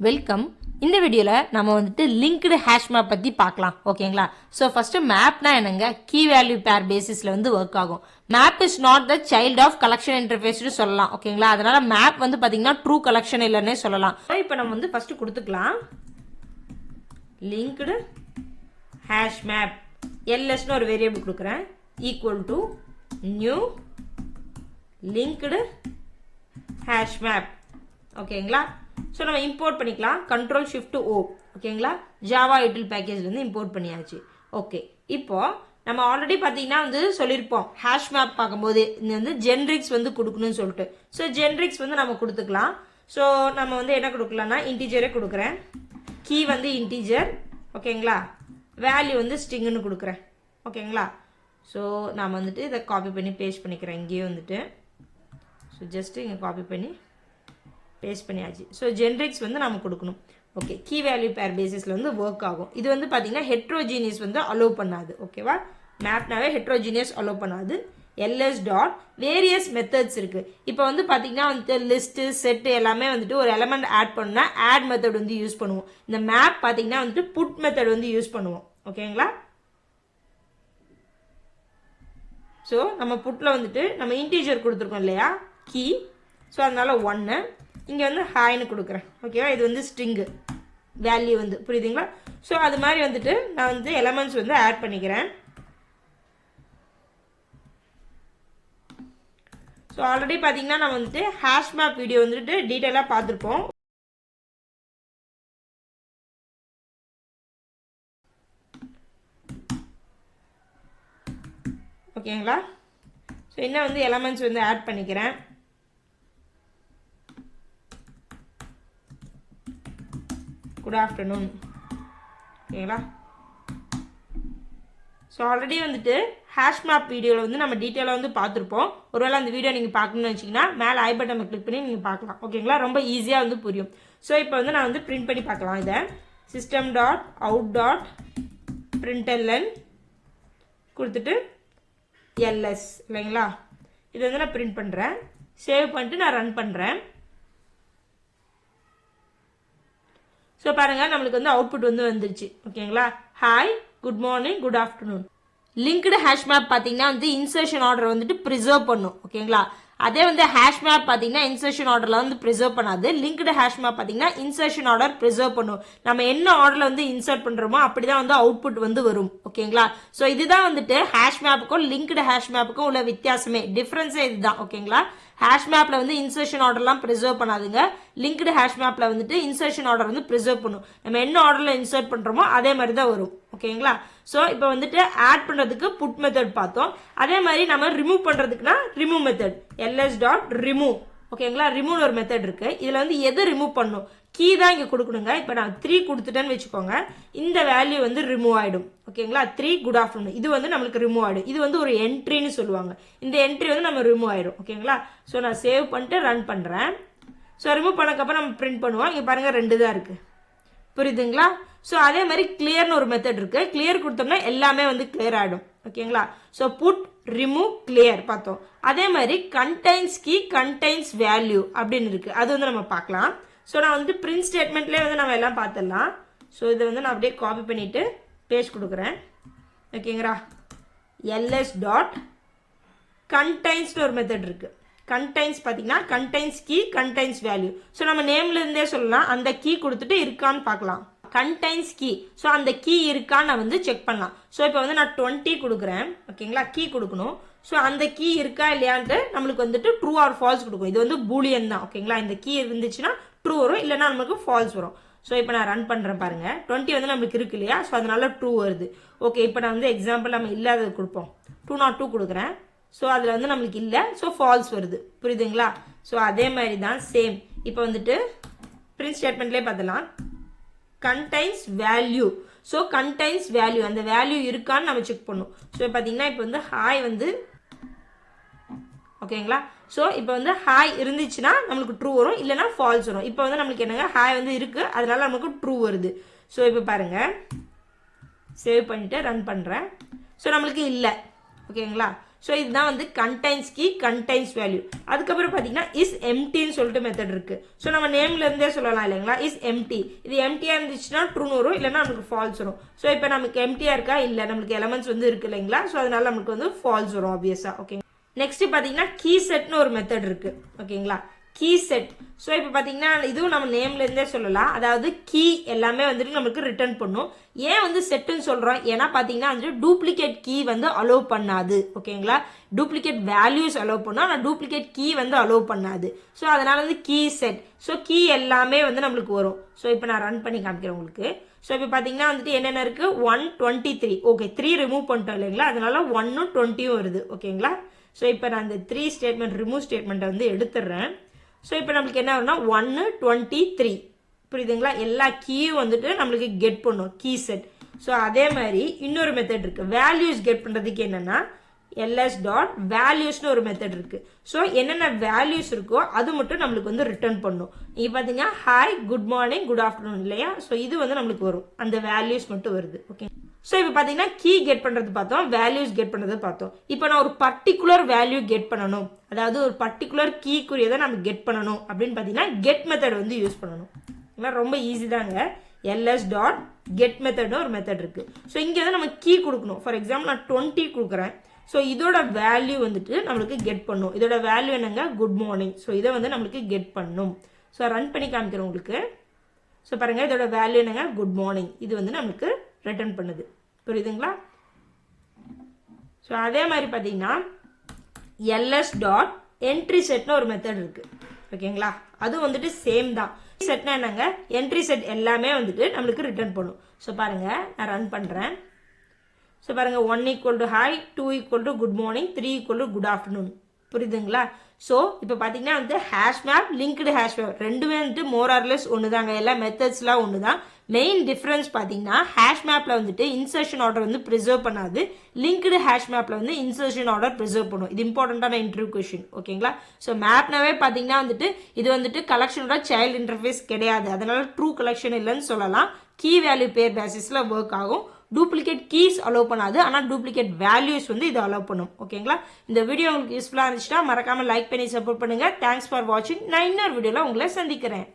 Welcome. இந்த வீடியோவில் நம்ம வந்துட்டு லிங்க்டு ஹேஷ் மேப் பற்றி பார்க்கலாம். ஓகேங்களா? ஸோ ஃபஸ்ட்டு மேப்னா என்னங்க, கீ வேல்யூ பேர் பேசிஸில் வந்து ஒர்க் ஆகும். Map is not the child of collection இன்டர்ஃபேஸ்னு சொல்லலாம். ஓகேங்களா? அதனால மேப் வந்து பார்த்தீங்கன்னா ட்ரூ கலெக்ஷன் இல்லைன்னே சொல்லலாம். இப்போ நம்ம வந்து ஃபஸ்ட்டு கொடுத்துக்கலாம் லிங்க்டு ஹேஷ் மேப் எல்எஸ்னு ஒரு வேரியபிள் கொடுக்குறேன், equal to new linked hash map. ஓகேங்களா? ஸோ நம்ம இம்போர்ட் பண்ணிக்கலாம், கண்ட்ரோல் ஷிஃப்ட் ஓ. ஓகேங்களா? ஜாவா யூட்டில் பேக்கேஜ்லேருந்து இம்போர்ட் பண்ணியாச்சு. ஓகே, இப்போ நம்ம ஆல்ரெடி பார்த்தீங்கன்னா வந்து சொல்லியிருப்போம் ஹேஷ் மேப் பார்க்கும்போது இந்த வந்து ஜென்ரிக்ஸ் வந்து கொடுக்கணும்னு சொல்லிட்டு. ஸோ ஜென்ரிக்ஸ் வந்து நம்ம கொடுத்துக்கலாம். ஸோ நம்ம வந்து என்ன கொடுக்கலாம்னா இன்டிஜரே கொடுக்குறேன், கீ வந்து இன்டிஜர். ஓகேங்களா? வேல்யூ வந்து ஸ்ட்ரிங்னு கொடுக்குறேன். ஓகேங்களா? ஸோ நான் வந்துட்டு இதை காப்பி பண்ணி பேஸ்ட் பண்ணிக்கிறேன் இங்கேயே வந்துட்டு. ஸோ ஜஸ்ட்டு இங்கே காப்பி பண்ணி பேஸ்ட் பண்ணியாச்சு. ஸோ ஜென்ரிக்ஸ் வந்து நம்ம கொடுக்கணும். ஓகே, கீ வேல்யூ பேர் பேசிஸில் வந்து ஒர்க் ஆகும். இது வந்து பார்த்தீங்கன்னா ஹெட்ரோஜீனியஸ் வந்து அலோவ் பண்ணாது. ஓகேவா? மேப்னாவே ஹெட்ரோஜீனியஸ் அலோவ் பண்ணாது. எல்எஸ் டாட் வேரியஸ் மெத்தட்ஸ் இருக்குது. இப்போ வந்து பார்த்தீங்கன்னா வந்துட்டு லிஸ்ட்டு செட்டு எல்லாமே வந்துட்டு ஒரு எலமெண்ட் ஆட் பண்ணால் ஆட் மெத்தட் வந்து யூஸ் பண்ணுவோம். இந்த மேப் பார்த்தீங்கன்னா வந்துட்டு புட் மெத்தட் வந்து யூஸ் பண்ணுவோம். ஓகேங்களா? ஸோ நம்ம புட்டில் வந்துட்டு நம்ம இன்டீஜர் கொடுத்துருக்கோம் இல்லையா, கீ. ஸோ அதனால 1 இங்கே வந்து ஹாய்னு கொடுக்குறேன். ஓகேவா? இது வந்து ஸ்ட்ரிங்கு வேல்யூ வந்து, புரியுதுங்களா? ஸோ அது மாதிரி வந்துட்டு நான் வந்து எலமெண்ட்ஸ் வந்து ஆட் பண்ணிக்கிறேன். ஸோ ஆல்ரெடி பார்த்தீங்கன்னா நம்ம வந்துட்டு ஹேஷ் மேப் வீடியோ வந்துட்டு டீட்டெயிலாக பார்த்துருப்போம். ஓகேங்களா? ஸோ இன்னும் வந்து எலமெண்ட்ஸ் வந்து ஆட் பண்ணிக்கிறேன். Good afternoon. ஓகேங்களா? ஸோ ஆல்ரெடி வந்துட்டு ஹேஷ் மேப் வீடியோவில் வந்து நம்ம டீட்டெயிலாக வந்து பார்த்துருப்போம். ஒருவேளை அந்த வீடியோ நீங்கள் பார்க்கணும்னு வச்சிங்கன்னா மேலே ஐ பட்டனை கிளிக் பண்ணி நீங்கள் பார்க்கலாம். ஓகேங்களா? ரொம்ப ஈஸியாக வந்து புரியும். ஸோ இப்போ வந்து நான் வந்து பிரிண்ட் பண்ணி பார்க்கலாம். இதை சிஸ்டம் டாட் அவுட் டாட் பிரிண்டெல்என் கொடுத்துட்டு எல்எஸ் இல்லைங்களா? இதை வந்து நான் பிரிண்ட் பண்ணுறேன், சேவ் பண்ணிட்டு நான் ரன் பண்ணுறேன். ஸோ பாருங்க, நம்மளுக்கு வந்து அவுட்புட் வந்து வந்துருச்சு. ஓகேங்களா? Hi, good morning, good afternoon. Linked hash map பார்த்தீங்கன்னா வந்து இன்சர்ஷன் ஆர்டர் வந்துட்டு ப்ரிசர்வ் பண்ணும். ஓகேங்களா? அதே வந்து ஹேஷ் மேப் பார்த்தீங்கன்னா இன்சர்ஷன் ஆர்டரில் வந்து ப்ரிசர்வ் பண்ணாது. லிங்க்டு ஹேஷ் மேப் பார்த்தீங்கன்னா இன்சர்ஷன் ஆர்டர் ப்ரிசர்வ் பண்ணும். நம்ம என்ன ஆர்டரில் வந்து இன்சர்ட் பண்ணுறோமோ அப்படி தான் வந்து அவுட்புட் வந்து வரும். ஓகேங்களா? ஸோ இதுதான் வந்துட்டு ஹேஷ் மேப்புக்கும் லிங்க்டு ஹேஷ் மேப்புக்கும் உள்ள வித்தியாசமே, டிஃப்ரென்ஸே இதுதான். ஓகேங்களா? ஹேஷ் மேப்ல வந்து இன்சர்ஷன் ஆர்டர்லாம் ப்ரிசர்வ் பண்ணாதுங்க. லிங்க்டு ஹேஷ் மேப்ல வந்துட்டு இன்சர்ஷன் ஆர்டர் வந்து ப்ரிசர்வ் பண்ணும். நம்ம என்ன ஆர்டர்ல இன்சர்ட் பண்றோமோ அதே மாதிரி தான் வரும். ஓகேங்களா? ஸோ இப்போ வந்துட்டு ஆட் பண்றதுக்கு புட் மெத்தட் பார்த்தோம். அதே மாதிரி நம்ம ரிமூவ் பண்றதுக்குன்னா remove method LS dot remove. ஓகேங்களா? ரிமூவ் ஒரு மெத்தட் இருக்கு. இதுல வந்து எது ரிமூவ் பண்ணும், கீ தான் இங்க கொடுக்கணுங்க. இப்போ நான் 3 கொடுத்துட்டேன்னு வச்சுக்கோங்க, இந்த வேல்யூ வந்து ரிமூவ் ஆயிடும். ஓகேங்களா? 3 குட் ஆஃப்டர்நூன் இது வந்து நம்மளுக்கு ரிமூவ் ஆயிடும். இது வந்து ஒரு என்ட்ரின்னு சொல்லுவாங்க. இந்த என்ட்ரி வந்து நம்ம ரிமூவ் ஆயிடும். ஓகேங்களா? ஸோ நான் சேவ் பண்ணிட்டு ரன் பண்றேன். ஸோ ரிமூவ் பண்ணக்கப்புறம் நம்ம பிரிண்ட் பண்ணுவோம். இங்க பாருங்க 2 தான் இருக்கு, புரியுதுங்களா? ஸோ அதே மாதிரி கிளியர்னு ஒரு மெத்தட் இருக்கு. கிளியர் கொடுத்தோம்னா எல்லாமே வந்து கிளியர் ஆயிடும். ஓகேங்களா? ஸோ புட் ரிமூவ் கிளியர் பார்த்தோம். அதே மாதிரி கண்டைன்ஸ்கீ கண்டைன்ஸ் வேல்யூ அப்படின்னு இருக்கு, அது வந்து நம்ம பார்க்கலாம். ஸோ நான் வந்து பிரிண்ட் ஸ்டேட்மெண்ட்லேயே வந்து நம்ம எல்லாம் பார்த்துடலாம். ஸோ இதை வந்து நான் அப்படியே காப்பி பண்ணிட்டு பேஸ்ட் கொடுக்குறேன். ஓகேங்களா? எல்எஸ் டாட் கண்டைன்ஸ்னு ஒரு மெத்தட் இருக்கு. கண்டைன்ஸ் பார்த்தீங்கன்னா contains key contains value. So நம்ம நேம்ல இருந்தே சொல்லலாம், அந்த கீ கொடுத்துட்டு இருக்கான்னு பார்க்கலாம். கண்டைன்ஸ் கீ, ஸோ அந்த கீ இருக்கான்னு நான் வந்து செக் பண்ணலாம். ஸோ இப்போ வந்து நான் 20 கொடுக்குறேன். ஓகேங்களா? கீ கொடுக்கணும். ஸோ அந்த கீ இருக்கா இல்லையான்ட்டு நம்மளுக்கு வந்துட்டு ட்ரூ ஆர் ஃபால்ஸ் கொடுக்கும். இது வந்து பூலியன் தான். ஓகேங்களா? இந்த கீ இருந்துச்சுன்னா ட்ரூ வரும், இல்லைன்னா நமக்கு ஃபால்ஸ் வரும். ஸோ இப்போ நான் ரன் பண்ணுறேன் பாருங்க, 20 வந்து நம்மளுக்கு இருக்கு இல்லையா? ஸோ அதனால ட்ரூ வருது. ஓகே, இப்போ நான் வந்து எக்ஸாம்பிள் நம்ம இல்லாதது கொடுப்போம், 202 கொடுக்குறேன். ஸோ அதில் வந்து நம்மளுக்கு இல்லை, ஸோ ஃபால்ஸ் வருது. புரியுதுங்களா? ஸோ அதே மாதிரி தான் சேம். இப்போ வந்துட்டு பிரிண்ட் ஸ்டேட்மெண்ட்லேயே பார்த்துலாம், contains value. So contains value, அந்த வேல்யூ இருக்கான்னு நம்ம செக் பண்ணும். ஸோ பார்த்தீங்கன்னா இப்போ வந்து ஹாய் வந்து, ஓகேங்களா? ஸோ இப்போ வந்து ஹாய் இருந்துச்சுன்னா நம்மளுக்கு ட்ரூ வரும், இல்லைன்னா ஃபால்ஸ் வரும். இப்போ வந்து நம்மளுக்கு என்னங்க, ஹாய் வந்து இருக்கு, அதனால நமக்கு ட்ரூ வருது. ஸோ இப்போ பாருங்க, சேவ் பண்ணிட்டு ரன் பண்றேன். ஸோ நம்மளுக்கு இல்லை. ஓகேங்களா? ஸோ இதுதான் வந்து containskey contains value. அதுக்கப்புறம் பார்த்தீங்கன்னா is emptyன்னு சொல்லிட்டு மெத்தட் இருக்கு. ஸோ நம்ம நேம்ல இருந்தே சொல்லலாம் இல்லைங்களா, is empty. இது எம்டியா இருந்துச்சுன்னா ட்ரூன்னு வரும், இல்லைன்னா நமக்கு ஃபால்ஸ் வரும். ஸோ இப்போ நமக்கு எம்டியா இருக்கா, இல்லை நம்மளுக்கு எலமெண்ட்ஸ் வந்து இருக்கு இல்லைங்களா, ஸோ அதனால நமக்கு வந்து ஃபால்ஸ் வரும் ஆப்வியஸா. ஓகே, நெக்ஸ்ட் பார்த்தீங்கன்னா கீ செட்னு ஒரு மெத்தட் இருக்கு. ஓகேங்களா, கீ செட். ஸோ இப்போ பார்த்தீங்கன்னா இதுவும் நம்ம நேம்ல இருந்தே சொல்லலாம். அதாவது கீ எல்லாமே வந்துட்டு நமக்கு ரிட்டர்ன் பண்ணும். ஏன் வந்து செட்டுன்னு சொல்றோம், ஏன்னா பார்த்தீங்கன்னா வந்துட்டு டூப்ளிகேட் கீ வந்து அலோவ் பண்ணாது. ஓகேங்களா, டூப்ளிகேட் வேல்யூஸ் அலோவ் பண்ணும், ஆனால் டூப்ளிகேட் கீ வந்து அலோவ் பண்ணாது. ஸோ அதனால வந்து கீ செட். ஸோ கீ எல்லாமே வந்து நம்மளுக்கு வரும். ஸோ இப்போ நான் ரன் பண்ணி காமிக்கிறேன் உங்களுக்கு. ஸோ இப்போ பார்த்தீங்கன்னா வந்துட்டு என்னென்ன இருக்கு, 123. ஓகே, 3 ரிமூவ் பண்ணிட்டோம் இல்லைங்களா, அதனால 1ம் 20ம் வருது. ஓகேங்களா, ஸோ இப்போ நான் இந்த 3 ஸ்டேட்மெண்ட் ரிமூவ் ஸ்டேட்மெண்ட்டை வந்து எடுத்துடுறேன். ஸோ இப்போ நம்மளுக்கு என்ன வரும்னா 123. புரியுதுங்களா, எல்லா கீயும் வந்துட்டு நம்மளுக்கு கெட் பண்ணும் கீ செட். ஸோ அதே மாதிரி இன்னொரு மெத்தட் இருக்கு, வேல்யூஸ் கெட் பண்றதுக்கு என்னன்னா ls டாட் வேல்யூஸ்னு ஒரு மெத்தட் இருக்கு. ஸோ என்னென்ன வேல்யூஸ் இருக்கோ அது மட்டும் நம்மளுக்கு வந்து ரிட்டர்ன் பண்ணும். நீங்க பாத்தீங்கன்னா hi, good morning, good afternoon இல்லையா, ஸோ இது வந்து நம்மளுக்கு வரும், அந்த வேல்யூஸ் மட்டும் வருது. ஓகே, ஸோ இப்போ பார்த்தீங்கன்னா கீ கெட் பண்ணுறது பார்த்தோம், வேல்யூஸ் கெட் பண்ணுறது பார்த்தோம். இப்போ நான் ஒரு பர்டிகுலர் வேல்யூ கெட் பண்ணணும், அதாவது ஒரு பர்டிகுலர் கீக்குரியதை நம்ம கெட் பண்ணணும் அப்படின்னு பார்த்தீங்கன்னா கெட் மெத்தட் வந்து யூஸ் பண்ணணும். ரொம்ப ஈஸி தாங்க. ls டாட் கெட் மெத்தட்னு ஒரு மெத்தட் இருக்கு. ஸோ இங்கே வந்து நம்ம கீ கொடுக்கணும். ஃபார் எக்ஸாம்பிள் நான் 20 கொடுக்குறேன். ஸோ இதோட வேல்யூ வந்துட்டு நம்மளுக்கு கெட் பண்ணும். இதோட வேல்யூ என்னங்க, குட் மார்னிங். ஸோ இதை வந்து நம்மளுக்கு கெட் பண்ணும். ஸோ ரன் பண்ணி காமிக்கிறேன் உங்களுக்கு. ஸோ பாருங்க, இதோட வேல்யூ என்னங்க, குட் மார்னிங். இது வந்து நம்மளுக்கு ரிட்டர்ன் பண்ணுது. புரியுதுங்களா? ஸோ அதே மாதிரி பார்த்தீங்கன்னா ls டாட் என்ட்ரி செட்னு ஒரு மெத்தட் இருக்கு. ஓகேங்களா, அது வந்துட்டு சேம் தான். செட்னா என்னங்க, என்ட்ரி செட் எல்லாமே வந்துட்டு நம்மளுக்கு ரிட்டர்ன் பண்ணும். ஸோ பாருங்க, நான் ரன் பண்றேன். ஸோ பாருங்க, 1 equal to hi, 2 equal to good morning, 3 equal to good afternoon. புரியுதுங்களா? ஸோ இப்போ பார்த்தீங்கன்னா வந்து hash map, linked hash map ரெண்டுமே வந்துட்டு மோர் ஆர்லெஸ் ஒன்று தாங்க. எல்லா மெத்தட்ஸ்லாம் ஒன்று தான். மெயின் டிஃபரன்ஸ் பார்த்தீங்கன்னா ஹேஷ் மேப்ல வந்துட்டு இன்சர்ஷன் ஆர்டர் வந்து ப்ரிசர்வ் பண்ணாது, லிங்க்டு ஹேஷ் மேப்ல வந்து இன்சர்ஷன் ஆர்டர் ப்ரிசர்வ் பண்ணும். இது இம்பார்ட்டன்டான இன்டர்வியூ கொஸ்டின். ஓகேங்களா, ஸோ மேப்னாவே பார்த்தீங்கன்னா வந்துட்டு இது வந்துட்டு கலெக்ஷனோட சைல்டு இன்டர்ஃபேஸ் கிடையாது, அதனால ட்ரூ கலெக்ஷன் இல்லைன்னு சொல்லலாம். கீ வேல்யூ பேர் பேசிஸ்ல ஒர்க் ஆகும். டூப்ளிகேட் கீஸ் அலோவ் பண்ணாது, ஆனால் டூப்ளிகேட் வேல்யூஸ் வந்து இது அலோவ் பண்ணும். ஓகேங்களா, இந்த வீடியோ உங்களுக்கு யூஸ்ஃபுல்லாக இருந்துச்சுன்னா மறக்காம லைக் பண்ணி சப்போர்ட் பண்ணுங்க. தேங்க்ஸ் ஃபார் வாட்சிங். நான் இன்னொரு வீடியோல உங்களை சந்திக்கிறேன்.